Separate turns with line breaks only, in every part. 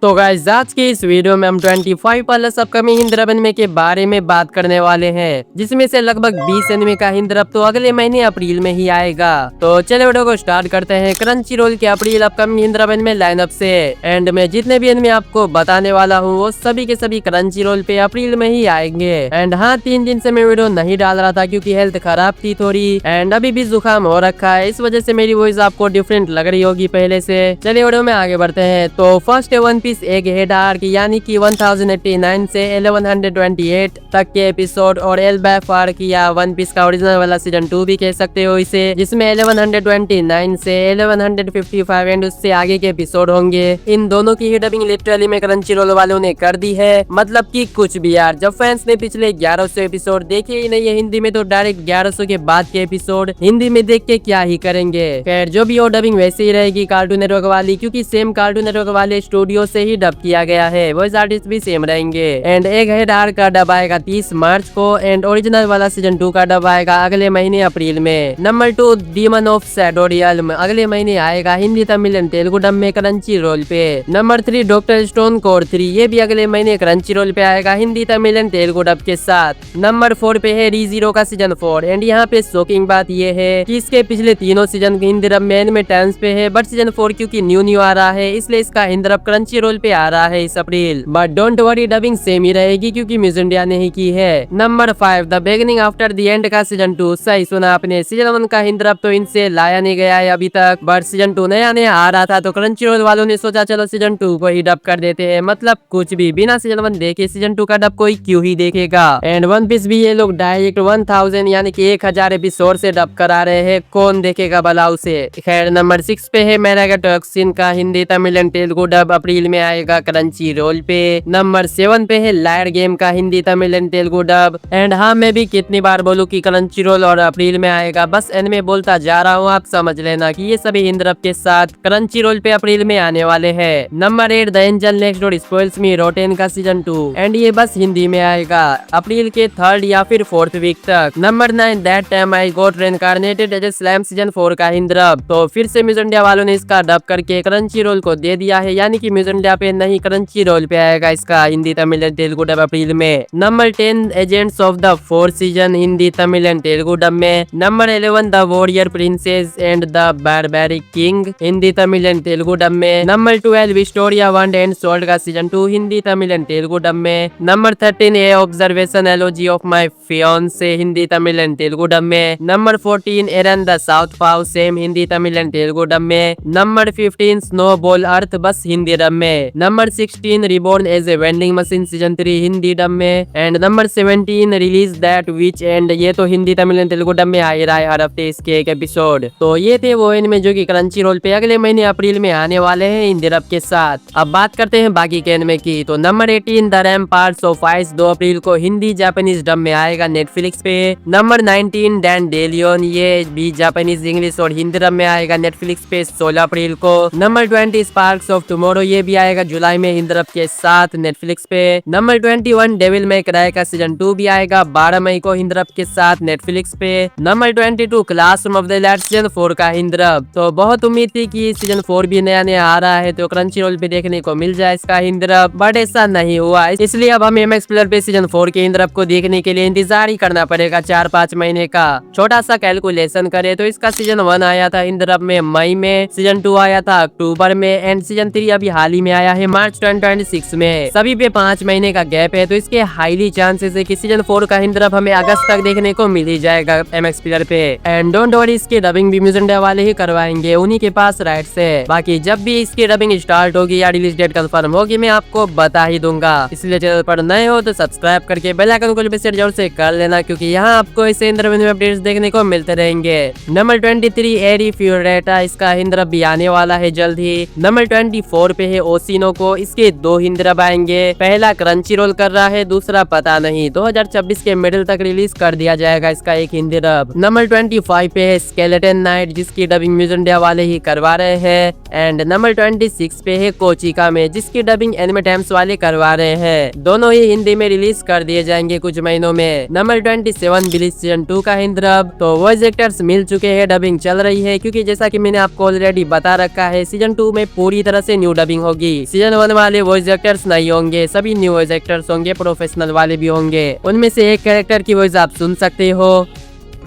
तो गाइस आज के इस वीडियो में हम 25 plus upcoming Hindi dub anime के बारे में बात करने वाले हैं, जिसमें से लगभग 20 एनिमे का हिंदी डब तो अगले महीने अप्रैल में ही आएगा। तो चले वीडियो को स्टार्ट करते हैं क्रंची रोल के April upcoming Hindi dub anime lineup से। एंड में जितने भी एनिमे आपको बताने वाला हूँ वो सभी के सभी क्रंची रोल पे अप्रैल में ही आएंगे। एंड हाँ, 3 दिन से मैं वीडियो नहीं डाल रहा था क्योंकि हेल्थ खराब थी थोड़ी, एंड अभी भी जुकाम हो रखा है, इस वजह से मेरी वॉइस आपको डिफरेंट लग रही होगी पहले से। चलिए वीडियो में आगे बढ़ते हैं। तो फर्स्ट है वन पीस एक हेड आर्क, यानी कि 1089 से 1128 तक के एपिसोड, और एलबैफ आर्क या वन पीस का ओरिजिनल वाला सीजन 2 भी कह सकते हो इसे, जिसमें 1129 से 1155 एंड उससे आगे के एपिसोड होंगे। इन दोनों की ही डबिंग लिटरली में क्रंची रोल वालों ने कर दी है, मतलब कि कुछ भी यार। जब फैंस ने पिछले 1100 एपिसोड देखे ही नहीं है हिंदी में, तो डायरेक्ट 1100 के बाद के एपिसोड हिंदी में देख के क्या ही करेंगे। खैर जो भी हो, डबिंग वैसे ही रहेगी कार्टून नेटवर्क वाली, क्योंकि सेम कार्टून नेटवर्क वाले स्टूडियो से ही डब किया गया है, वॉइस आर्टिस्ट भी सेम रहेंगे। एंड एक हेड आर्क का डब आएगा 30 मार्च को, एंड ओरिजिनल वाला सीजन 2 का डब आएगा अगले महीने अप्रैल में। Number 2 demon of shadow realm अगले महीने आएगा हिंदी, तमिल एंड तेलुगु डब में क्रंची रोल पे। नंबर 3 डॉक्टर स्टोन कोर 3, ये भी अगले महीने क्रंची रोल पे आएगा हिंदी, तमिल एंड तेलुगु डब के साथ। नंबर 4 पे है रीजीरो का सीजन 4, एंड यहाँ पे शॉकिंग बात ये है कि इसके पिछले तीनों सीजन हिंदी डब में टाइम्स पे है, बट सीजन 4 क्योंकि न्यू आ रहा है इसलिए इसका हिंदी डब क्रंची रोल पे आ रहा है इस April. But don't worry, dubbing same ही रहेगी क्योंकि म्यूजिक इंडिया ने ही की है। Number 5 the beginning after the end का सीजन 2, सही सुना आपने, सीजन 1 का हिंदी डब तो इनसे लाया नहीं गया है अभी तक, बट सीजन 2 नया आ रहा था तो क्रंची रोल वालों ने सोचा चलो सीजन 2 को ही डब कर देते हैं। मतलब कुछ भी, बिना सीजन 1 देखे सीजन 2 का डब कोई क्यों ही देखेगा। एंड वन पीस भी ये लोग डायरेक्ट 1000 यानी कि 1000 एपिसोड से डब करा रहे हैं, कौन देखेगा भला उसे। खैर नंबर 6 पे है मैनागाटोक्सिन का Hindi, Tamil and Telugu dub April में आएगा क्रंची रोल पे। नंबर 7 पे है लायर गेम का Hindi, Tamil and Telugu dub. And हाँ, मैं भी कितनी बार बोलूं कि क्रंची रोल और अप्रैल में आएगा, बस एनिमे बोलता जा रहा हूँ, आप समझ लेना कि ये सभी हिंदी डब के साथ क्रंची रोल पे अप्रैल में आने वाले हैं। Number 8 the angel next door spoils me rotten का सीजन 2, एंड ये बस हिंदी में आएगा अप्रैल के 3rd या फिर 4th वीक तक। Number 9 that time I got reincarnated as a slime season 4 का हिंदी डब, तो फिर से म्यूजिक इंडिया वालों ने इसका डब करके क्रंची रोल को दे दिया है, यानी कि म्यूजिक इंडिया पे नहीं क्रंची रोल पे आएगा इसका Hindi, Tamil and Telugu dub April में। Number 10 agents of the 4th season Hindi, Tamil and Telugu dub में। Number 11 the warrior princess and the barbaric king Hindi, Tamil and Telugu dub में। Number 12 Wistoria wand and sword का season 2 Hindi, Tamil and Telugu dub में। Number 13 a observation log of my fiancee Hindi, Tamil and Telugu dub में। Number 14 Eran the southpaw same Hindi, Tamil and Telugu dub में। Number 15 snowball earth बस Hindi dub में। Number 16 reborn as a vending machine season 3 Hindi dub में। And number 17 release that witch and, ये तो Hindi, Tamil and Telugu dub में आ ही रहा है हर हफ्ते इसके एक एपिसोड। तो ये थे वो एनिमे जो कि क्रंची रोल पे अगले महीने अप्रैल में आने वाले हैं हिंदी डब के साथ। अब बात करते हैं बाकी के एनिमे की। तो नंबर 18 द रैम्पार्ट्स ऑफ आइस 2 अप्रैल को हिंदी जापानीज डब में आएगा नेटफ्लिक्स पे। नंबर 19 डैंडेलियन, ये भी जापानीज इंग्लिश और हिंदी डब में आएगा नेटफ्लिक्स पे 16 अप्रैल को। नंबर 20 स्पार्क्स ऑफ टुमारो, ये भी आएगा जुलाई में हिंदी डब के साथ नेटफ्लिक्स पे। नंबर 21 डेविल मे क्राई का सीजन 2 भी आएगा 12 मई को हिंदी डब के साथ नेटफ्लिक्स पे। Number 22 classroom of the elite season 4 का हिंदी डब, तो बहुत उम्मीद थी कि सीजन 4 भी नया आ रहा है तो क्रंची रोल पे देखने को मिल जाए इसका हिंदी डब, बट ऐसा नहीं हुआ, इसलिए अब हम MX प्लेयर पे सीजन 4 के हिंदी डब को देखने के लिए इंतजार ही करना पड़ेगा 4-5 महीने का। छोटा सा कैलकुलेशन करे तो इसका सीजन 1 आया था हिंदी डब में मई में, सीजन 2 आया था अक्टूबर में, एंड सीजन 3 अभी हाल ही में आया है मार्च 2026 में। सभी पे 5 महीने का गैप है, तो इसके हाईली चांसेस है कि सीजन 4 का हिंदी डब हमें अगस्त तक देखने को मिल ही जाएगा MX प्लेयर पे। एंड डोंट वरी, इसकी डबिंग भी म्यूजिक इंडिया वाले ही करवाएंगे, उन्हीं के पास राइट्स है। बाकी जब भी इसकी डबिंग स्टार्ट होगी या रिलीज डेट कंफर्म होगी मैं आपको बता ही दूंगा, इसलिए चैनल पर नए हो तो सब्सक्राइब करके बेल आइकन को भी जरूर से कर लेना, क्योंकि यहाँ आपको ऐसे अपडेट्स देखने को मिलते रहेंगे। नंबर 23 एरी फ्यूरेटा, इसका हिंदी डब भी आने वाला है जल्द ही। नंबर 24 पे है ओसिनो को, इसके 2 हिंदी डब आएंगे, पहला क्रंची रोल कर रहा है, दूसरा पता नहीं, 2026 के मिडिल तक रिलीज कर दिया जाएगा इसका एक हिंदी डब। नंबर 25 पे है स्केलेटन नाइट, जिसकी डबिंग म्यूजिक इंडिया वाले ही करवा रहे हैं। एंड नंबर 26 पे है कोचिका में, जिसकी डबिंग एनिमे टाइम्स वाले करवा रहे हैं, दोनों ही हिंदी में रिलीज कर दिए जाएंगे कुछ महीनों में। नंबर 27 ब्लीच सीजन 2 का हिंदी डब, तो वॉइस एक्टर्स मिल चुके हैं, डबिंग चल रही है, क्योंकि जैसा कि मैंने आपको ऑलरेडी बता रखा है सीजन 2 में पूरी तरह से न्यू डबिंग होगी। सीजन 1 वाले वॉइस एक्टर्स नहीं होंगे, सभी न्यू वॉइस एक्टर्स होंगे, प्रोफेशनल वाले भी होंगे। उनमें से एक कैरेक्टर की वॉइस आप सुन सकते हो।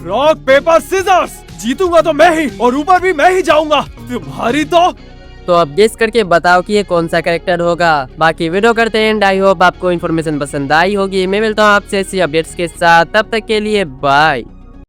रॉक पेपर सीजर्स, जीतूंगा तो मैं ही और ऊपर भी मैं ही जाऊंगा, तुम्हारी तो
अब गेस करके बताओ कि ये कौन सा कैरेक्टर होगा। बाकी वीडियो करते हैं एंड आई होप आपको इन्फॉर्मेशन पसंद आई होगी। मैं मिलता हूँ आपसे ऐसी अपडेट्स के साथ, तब तक के लिए बाय।